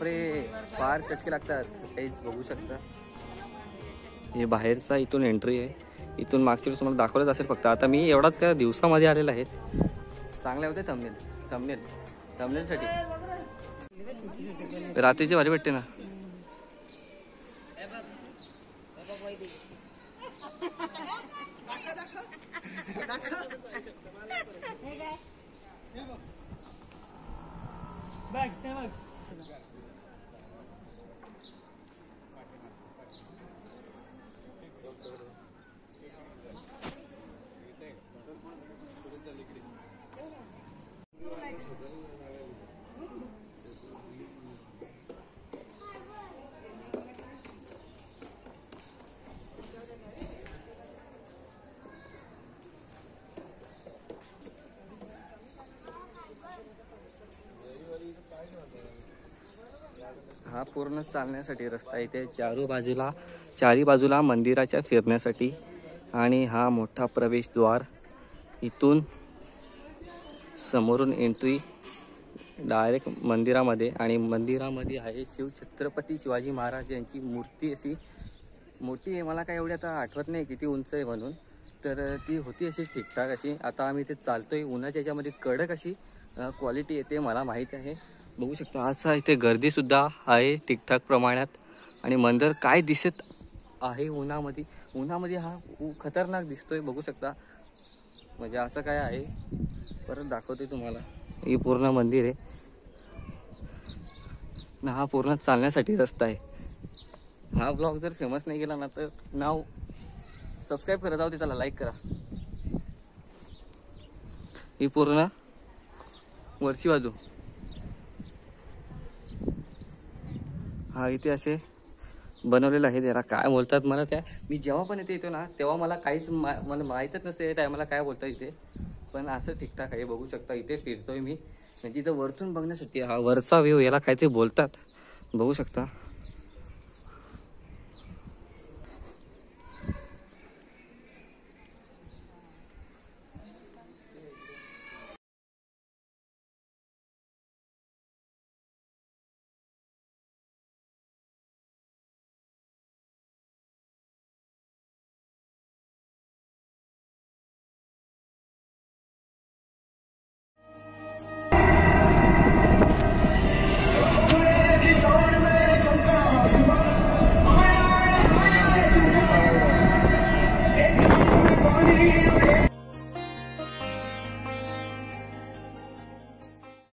बापरे फार चटके लागतात काहीच बघू शकता। हे बाहेरचा इथून एंट्री आहे, इथून मागच्या वेळेस तुम्हाला दाखवलंच असेल फक्त। आता मी एवढाच काय दिवसामध्ये आलेला आहे, चांगले होते थंबनेलसाठी रात्रीची भारी भेटते ना। हा पूर्ण चालण्यासाठी रस्ता इथे चारी बाजूला मंदिराच्या फिरण्यासाठी। आणि हा मोठा प्रवेशद्वार, इथून समोरून एंट्री डायरेक्ट मंदिरामध्ये। आणि मंदिरामध्ये आहे छत्रपती शिवाजी महाराज यांची मूर्ती, अशी मोठी आहे। मला काय एवढी आता आठवत नाही किती उंच आहे म्हणून, तर ती होती अशी ठीकठाक अशी। आता आम्ही इथे चालतोय उन्हाच्या याच्यामध्ये, कडक अशी क्वालिटी येते मला माहीत आहे। बघू शकता असा इथे गर्दी सुद्धा आहे ठीकठाक प्रमाणात। आणि मंदिर काय दिसत आहे उन्हामध्ये हा खतरनाक दिसतोय बघू शकता। म्हणजे असं काय आहे, परत दाखवते तुम्हाला। ही पूर्ण मंदिर आहे ना, हा पूर्ण चालण्यासाठी रस्ता आहे। हा ब्लॉग जर फेमस नाही गेला ना तर नाव सबस्क्राईब करा, जाऊ दे त्याला लाईक करा। ही पूर्ण वरची बाजू, हा इथे असे बनवलेलं आहे। त्याला काय बोलतात मला, त्या मी जेव्हा पण येतो ना तेव्हा मला काहीच मला माहीतच नसते टायमाला काय बोलतात इथे, पण असं ठीकठाक आहे बघू शकता। इथे फिरतोय मी, म्हणजे इथं वरतून बघण्यासाठी हा वरचा व्ह्यू, याला काहीतरी बोलतात बघू शकता।